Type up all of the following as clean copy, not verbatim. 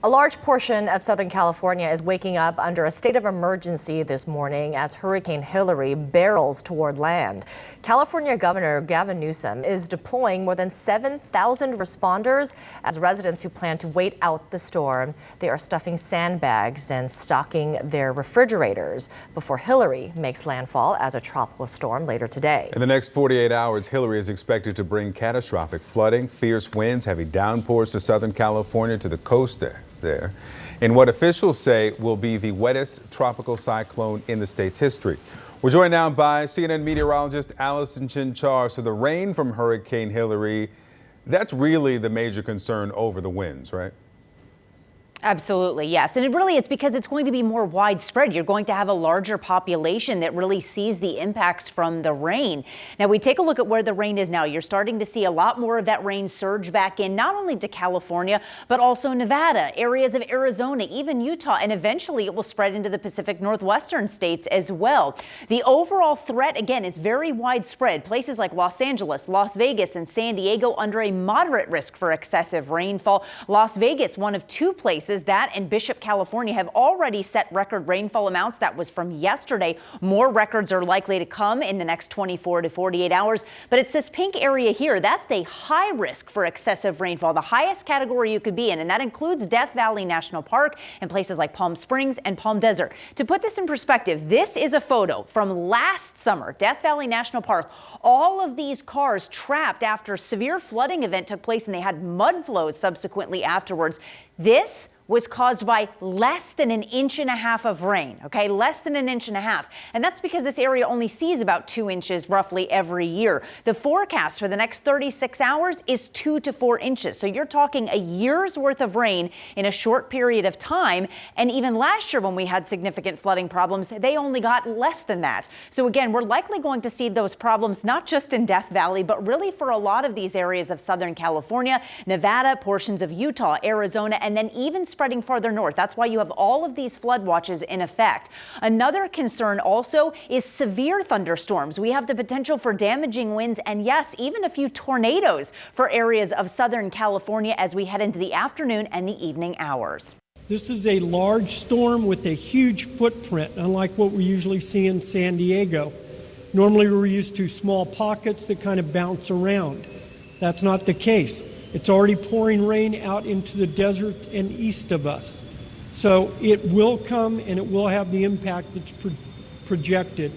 A large portion of Southern California is waking up under a state of emergency this morning as Hurricane Hilary barrels toward land. California Governor Gavin Newsom is deploying more than 7,000 responders as residents who plan to wait out the storm. They are stuffing sandbags and stocking their refrigerators before Hilary makes landfall as a tropical storm later today. In the next 48 hours, Hilary is expected to bring catastrophic flooding, fierce winds, heavy downpours to Southern California to the coast there in what officials say will be the wettest tropical cyclone in the state's history. We're joined now by CNN meteorologist Allison Chinchar. So the rain from Hurricane Hilary, that's really the major concern over the winds, right? Absolutely, yes. And it's because it's going to be more widespread. You're going to have a larger population that really sees the impacts from the rain. Now, we take a look at where the rain is now. You're starting to see a lot more of that rain surge back in, not only to California, but also Nevada, areas of Arizona, even Utah, and eventually it will spread into the Pacific Northwestern states as well. The overall threat, again, is very widespread. Places like Los Angeles, Las Vegas, and San Diego under a moderate risk for excessive rainfall. Las Vegas, one of two places that and Bishop, California have already set record rainfall amounts. That was from yesterday. More records are likely to come in the next 24 to 48 hours. But it's this pink area here. That's the high risk for excessive rainfall, the highest category you could be in. And that includes Death Valley National Park and places like Palm Springs and Palm Desert. To put this in perspective, this is a photo from last summer, Death Valley National Park. All of these cars trapped after a severe flooding event took place, and they had mud flows subsequently afterwards. This was caused by less than an inch and a half of rain, okay? Less than an inch and a half. And that's because this area only sees about 2 inches roughly every year. The forecast for the next 36 hours is 2 to 4 inches. So you're talking a year's worth of rain in a short period of time. And even last year when we had significant flooding problems, they only got less than that. So again, we're likely going to see those problems not just in Death Valley, but really for a lot of these areas of Southern California, Nevada, portions of Utah, Arizona, and then even spreading farther north. That's why you have all of these flood watches in effect. Another concern also is severe thunderstorms. We have the potential for damaging winds and, yes, even a few tornadoes for areas of Southern California as we head into the afternoon and the evening hours. This is a large storm with a huge footprint, unlike what we usually see in San Diego. Normally we're used to small pockets that kind of bounce around. That's not the case. It's already pouring rain out into the desert and east of us. So it will come and it will have the impact that's projected.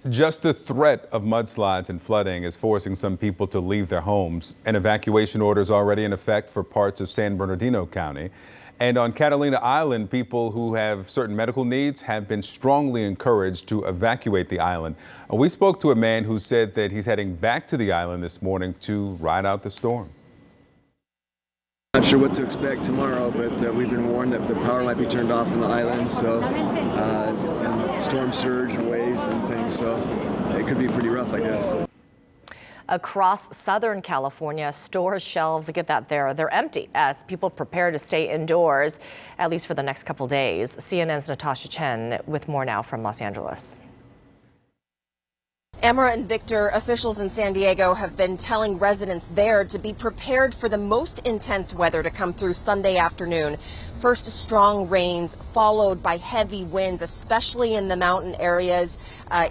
Just the threat of mudslides and flooding is forcing some people to leave their homes. An evacuation order is already in effect for parts of San Bernardino County. And on Catalina Island, people who have certain medical needs have been strongly encouraged to evacuate the island. We spoke to a man who said that he's heading back to the island this morning to ride out the storm. Not sure what to expect tomorrow, but we've been warned that the power might be turned off on the island, so and storm surge and waves and things, so it could be pretty rough, I guess. Across Southern California, store shelves, get that they're empty as people prepare to stay indoors, at least for the next couple days. CNN's Natasha Chen with more now from Los Angeles. Amara and Victor, officials in San Diego have been telling residents there to be prepared for the most intense weather to come through Sunday afternoon. First strong rains followed by heavy winds, especially in the mountain areas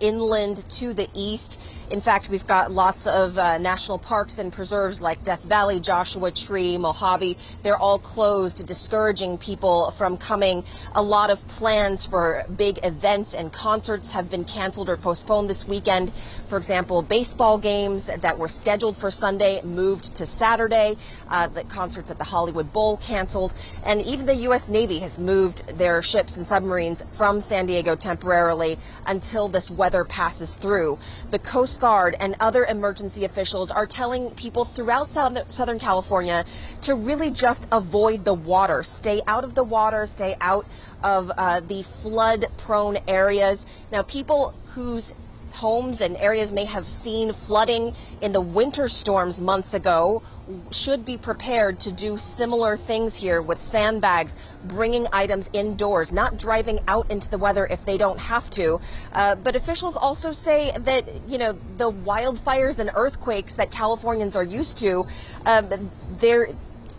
inland to the east. In fact, we've got lots of national parks and preserves like Death Valley, Joshua Tree, Mojave. They're all closed, discouraging people from coming. A lot of plans for big events and concerts have been canceled or postponed this weekend. For example, baseball games that were scheduled for Sunday moved to Saturday. The concerts at the Hollywood Bowl canceled. And even the U.S. Navy has moved their ships and submarines from San Diego temporarily until this weather passes through. The Coast Guard and other emergency officials are telling people throughout Southern California to really just avoid the water. Stay out of the water, stay out of the flood-prone areas. Now, people whose homes and areas may have seen flooding in the winter storms months ago should be prepared to do similar things here with sandbags, bringing items indoors, not driving out into the weather if they don't have to. But officials also say that, you know, the wildfires and earthquakes that Californians are used to,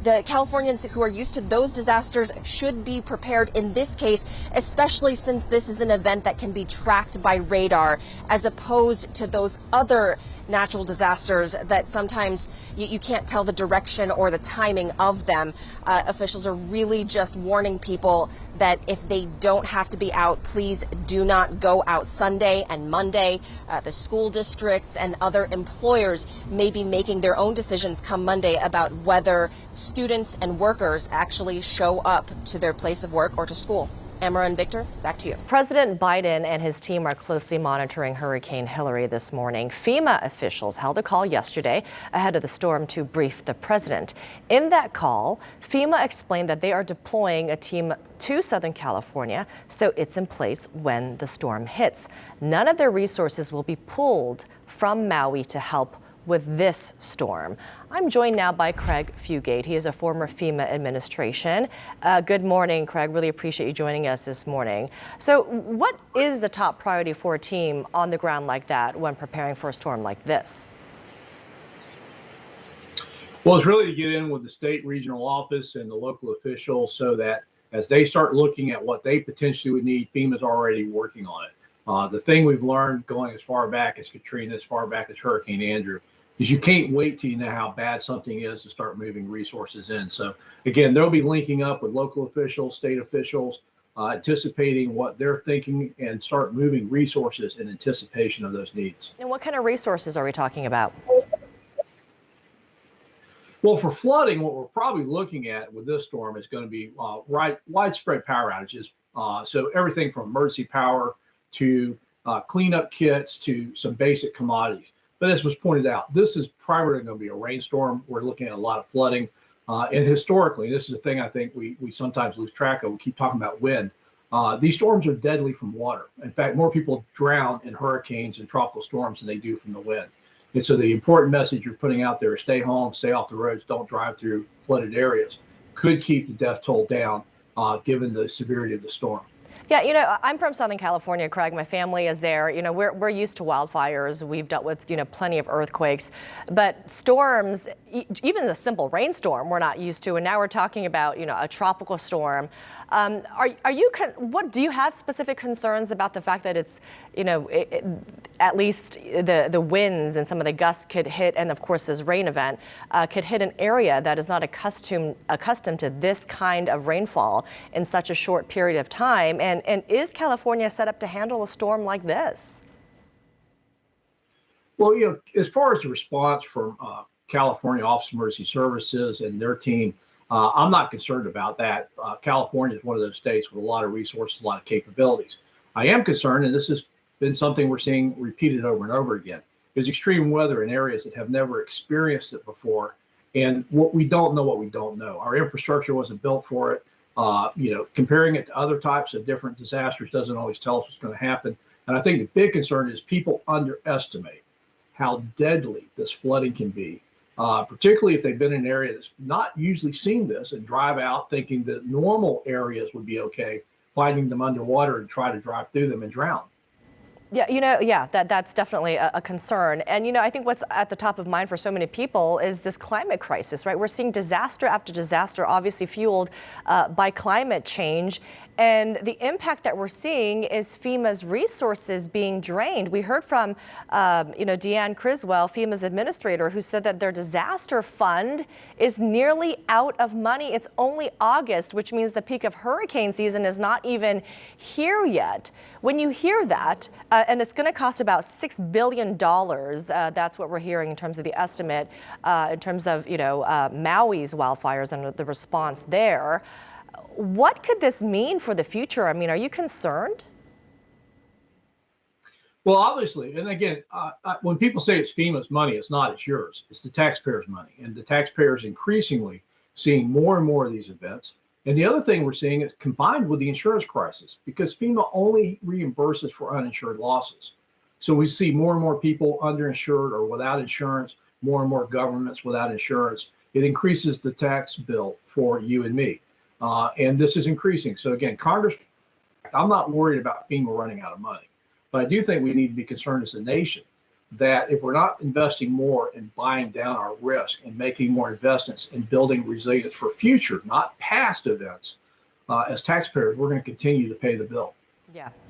the Californians who are used to those disasters should be prepared in this case, especially since this is an event that can be tracked by radar, as opposed to those other natural disasters that sometimes you can't tell the direction or the timing of them. Officials are really just warning people that if they don't have to be out, please do not go out Sunday and Monday. The school districts and other employers may be making their own decisions come Monday about whether students and workers actually show up to their place of work or to school. Emma and Victor, back to you. President Biden and his team are closely monitoring Hurricane Hilary this morning. FEMA officials held a call yesterday ahead of the storm to brief the president. In that call, FEMA explained that they are deploying a team to Southern California, so it's in place when the storm hits. None of their resources will be pulled from Maui to help with this storm. I'm joined now by Craig Fugate. He is a former FEMA administration. Good morning, Craig. Really appreciate you joining us this morning. So what is the top priority for a team on the ground like that when preparing for a storm like this? Well, it's really to get in with the state regional office and the local officials so that as they start looking at what they potentially would need, FEMA's already working on it. The thing we've learned going as far back as Katrina, as far back as Hurricane Andrew, is you can't wait till you know how bad something is to start moving resources in. So again, they'll be linking up with local officials, state officials, anticipating what they're thinking and start moving resources in anticipation of those needs. And what kind of resources are we talking about? Well, for flooding, what we're probably looking at with this storm is going to be widespread power outages. So everything from emergency power to cleanup kits to some basic commodities. But as was pointed out, this is primarily going to be a rainstorm. We're looking at a lot of flooding. And historically, this is a thing I think we sometimes lose track of. We keep talking about wind. These storms are deadly from water. In fact, more people drown in hurricanes and tropical storms than they do from the wind. And so the important message you're putting out there is stay home, stay off the roads, don't drive through flooded areas, could keep the death toll down given the severity of the storm. Yeah, you know, I'm from Southern California, Craig. My family is there. You know, we're used to wildfires. We've dealt with, you know, plenty of earthquakes. But storms, even a simple rainstorm, we're not used to. And now we're talking about, you know, a tropical storm. What do you have specific concerns about the fact that it's, you know, at least the winds and some of the gusts could hit, and of course this rain event could hit an area that is not accustomed to this kind of rainfall in such a short period of time? And is California set up to handle a storm like this? Well, you know, as far as the response from California Office of Emergency Services and their team, I'm not concerned about that. California is one of those states with a lot of resources, a lot of capabilities. I am concerned, and this has been something we're seeing repeated over and over again, is extreme weather in areas that have never experienced it before. And what we don't know. Our infrastructure wasn't built for it. You know, comparing it to other types of different disasters doesn't always tell us what's going to happen. And I think the big concern is people underestimate how deadly this flooding can be, particularly if they've been in an area that's not usually seen this and drive out thinking that normal areas would be okay, finding them underwater and try to drive through them and drown. Yeah, you know, yeah, that's definitely a concern. And, you know, I think what's at the top of mind for so many people is this climate crisis, right? We're seeing disaster after disaster, obviously fueled by climate change. And the impact that we're seeing is FEMA's resources being drained. We heard from, you know, Deanne Criswell, FEMA's administrator, who said that their disaster fund is nearly out of money. It's only August, which means the peak of hurricane season is not even here yet. When you hear that, and it's going to cost about $6 billion, that's what we're hearing in terms of the estimate, in terms of, you know, Maui's wildfires and the response there. What could this mean for the future? I mean, are you concerned? Well, obviously, and again, when people say it's FEMA's money, it's not, it's yours. It's the taxpayers' money. And the taxpayers increasingly seeing more and more of these events. And the other thing we're seeing is combined with the insurance crisis, because FEMA only reimburses for uninsured losses. So we see more and more people underinsured or without insurance, more and more governments without insurance. It increases the tax bill for you and me. And this is increasing. So again, Congress, I'm not worried about FEMA running out of money, but I do think we need to be concerned as a nation that if we're not investing more in buying down our risk and making more investments in building resilience for future, not past events, as taxpayers, we're going to continue to pay the bill. Yeah.